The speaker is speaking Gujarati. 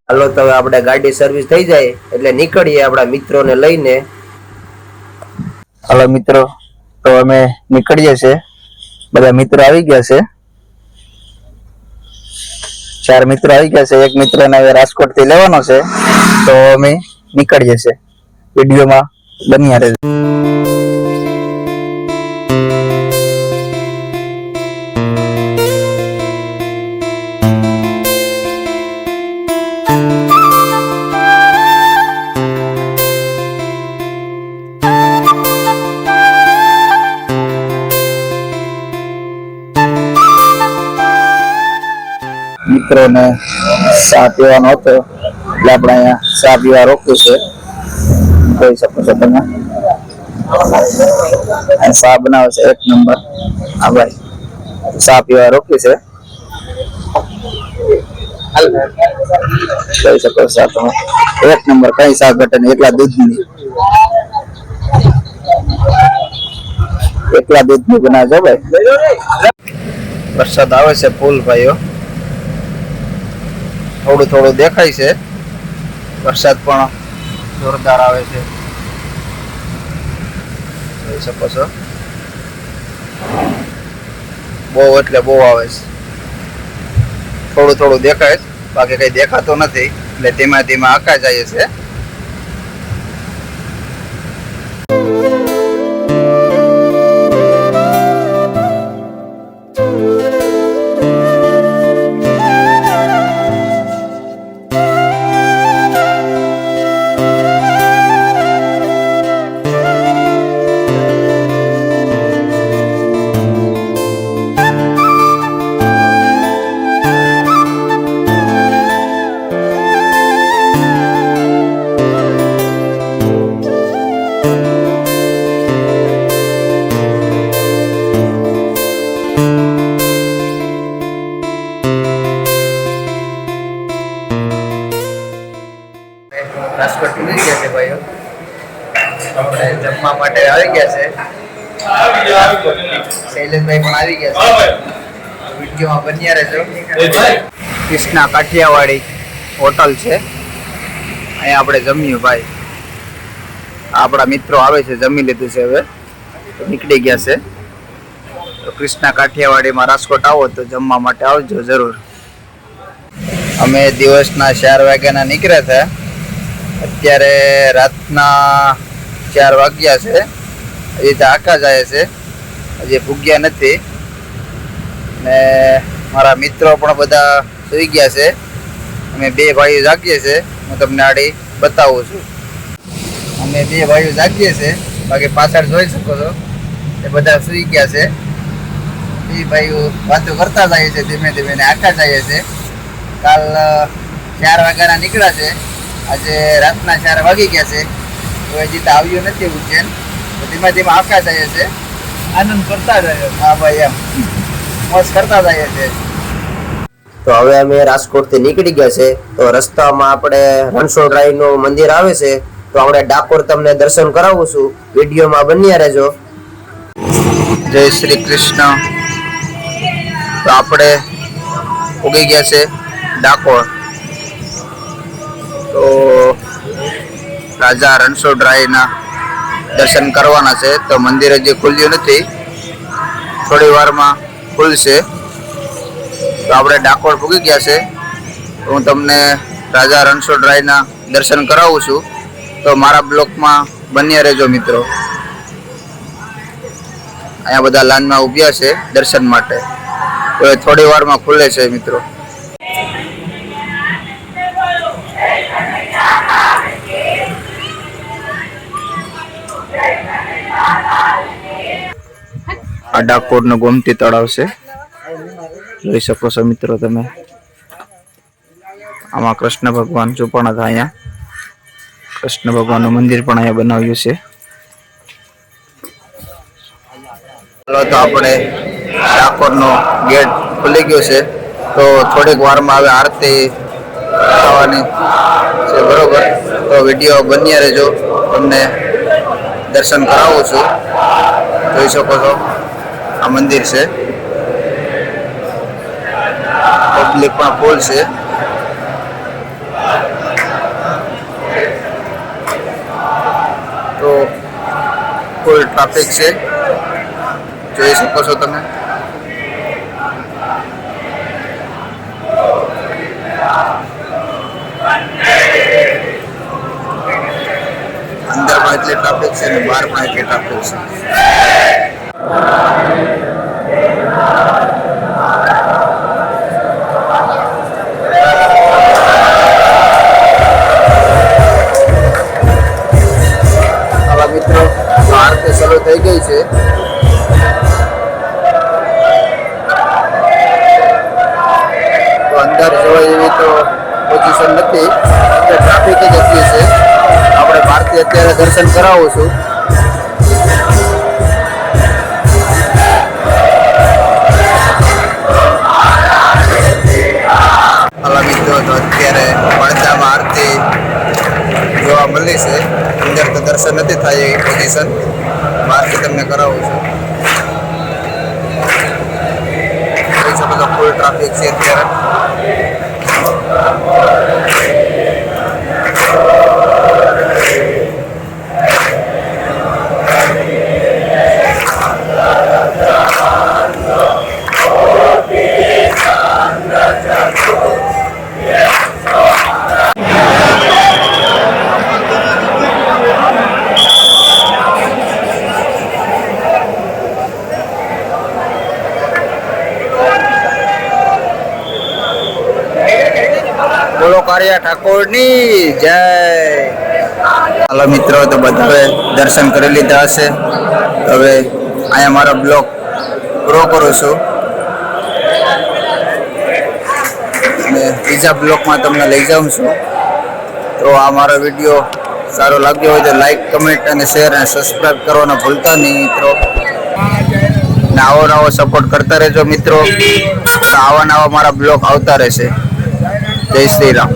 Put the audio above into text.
હાલો તો આપણે ગાડી સર્વિસ થઈ જાય એટલે નીકળીએ આપણા મિત્રોને લઈને. હાલો મિત્રો, તો અમે નીકળીએ છીએ. બધા મિત્રો આવી ગયા છે. 4 મિત્રો આવી ગયા છે. એક મિત્રને હવે રાજકોટ થી લેવાનો છે, તો અમે નીકળીએ છીએ. વિડીયોમાં બન્યા રહેજો. મિત્રોને ચા પીવાનો હતો એટલે આપણે અહીંયા ચા પીવા રોક્યું છે. જોઈ શકો છો તમે, ચા બનાવે છે 1 નંબર. હા ભાઈ, ચા પીવા રોક્યું છે. જોઈ શકો છો તમે, 1 નંબર. કઈ ચા ઘટે નહીં, એકલા દૂધની બનાવજો ભાઈ. વરસાદ આવે છે ફૂલ ભાઈઓ, થોડું થોડું દેખાય છે. વરસાદ પણ જોરદાર આવે છે, જોઈ શકો છો. બહુ એટલે બહુ આવે છે. થોડું થોડું દેખાય, બાકી કઈ દેખાતો નથી. એટલે ધીમા ધીમા આકા જાય છે. રાજકોટ પહોંચી ગયા છે ભાઈઓ. આપણે જમવા માટે આવી ગયા છે. શૈલેષભાઈ પણ આવી ગયા છે. વિડીયોમાં બન્યા રહેજો. કૃષ્ણા કાઠિયાવાડી હોટલ છે, અહીંયા આપણે જમ્યું ભાઈ. આપણા મિત્રો આવે છે, જમી લીધું છે, હવે નીકળી ગયા છે. તો કૃષ્ણા કાઠિયાવાડીમાં રાજકોટ આવો તો જમવા માટે આવજો જરૂર. અમે દિવસના 4 વાગ્યાના નીકળ્યા હતા. અત્યારે રાતના 4 વાગ્યા છે. હજી તો આકા જાય છે, હજી ભૂગ્યા નથી. ને મારા મિત્રો પણ બધા સુઈ ગયા છે. અમે 2 ભાઈઓ જાગીએ છીએ. હું તમને આડી બતાવું છું. અમે 2 ભાઈઓ જાગીએ છીએ, બાકી પાછળ જોઈ શકો છો એ બધા સુઈ ગયા છે. 2 ભાઈઓ વાતો કરતા જાય છે ધીમે ધીમે, ને આકા જાય છે. કાલ 4 વાગ્યાના નીકળ્યા છે. આજે રાતના 4 વાગી ગયા છે, તો હજી તો આવ્યું નથી ઉજ્જૈન. તો ધીમે ધીમે આખા જાય છે, આનંદ કરતા જાય. હા ભાઈ, એમ મોજ કરતા જાય છે. તો હવે અમે રાજકોટ થી નીકળી ગયા છે. તો રસ્તામાં આપણે રણછોડરાય નું મંદિર આવે છે, તો આપણે ડાકોર તમને દર્શન કરાવું છું. વિડીયોમાં બન્યા રહેજો. જય શ્રી કૃષ્ણ. તો આપણે ઉગી ગયા છે ડાકોર. તો રાજા રણછોડરાયના દર્શન કરવાના છે. તો મંદિર હજી ખુલ્યું નથી, થોડી વારમાં ખુલશે. તો આપણે ડાકોર પૂગી ગયા છે. તો હું તમને રાજા રણછોડરાયના દર્શન કરાવું છું. તો મારા બ્લોકમાં બન્યા રહેજો મિત્રો. અહીંયા બધા લાઈનમાં ઊભ્યા છે દર્શન માટે. તો એ થોડી વારમાં ખુલે છે મિત્રો. આ ડાકોરનું ગોમતી તળાવ છે, જોઈ શકો છો મિત્રો તમે. આમાં કૃષ્ણ ભગવાન છુપાણા હતા. અહીંયા કૃષ્ણ ભગવાનનું મંદિર પણ અહીંયા બનાવ્યું છે. ચાલો તો આપણે ડાકોરનો ગેટ ખુલી ગયો છે. તો થોડીક વારમાં હવે આરતી થવાની છે, બરોબર. તો વિડીયો બન્યા રહેજો, તમને દર્શન કરાવું છું. જોઈ શકો છો આ મંદિર છે. પબ્લિક પણ ફૂલ છે. ફૂલ ટ્રાફિક છે, જોઈ શકો છો તમે. અંદર પણ એટલી ટ્રાફિક છે અને બહાર પણ એટલી ટ્રાફિક છે. હાલા મિત્રો, આરતી શરૂ થઈ ગઈ છે. તો અંદર જોવાય એવી તો પોઝિશન નથી, ટ્રાફિક જ એટલી છે. આપણે બહારથી અત્યારે દર્શન કરાવું છું. હાલા મિત્રો, તો અત્યારે પડદામાં આરતી જોવા મળી છે. અંદર તો દર્શન નથી થાય એવી પોઝિશન, બહારથી તમને કરાવું છું. જોઈ શકો છો ફૂલ ટ્રાફિક છે અત્યારે. બોલો કાળિયા ઠાકોરની જય. હાલો મિત્રો, તો બધાએ દર્શન કરી લીધા હશે. હવે અહીંયા મારો બ્લોગ પૂરો કરું છું અને બીજા બ્લોગમાં તમને લઈ જાઉં છું. તો આ મારો વિડીયો સારો લાગ્યો હોય તો લાઈક, કમેન્ટ અને શેર અને સબસ્ક્રાઈબ કરવાના ભૂલતા નહીં મિત્રો. ને આવો નવો સપોર્ટ કરતા રહેજો મિત્રો. આવા નવા મારા બ્લોગ આવતા રહેશે. જય શ્રી રામ.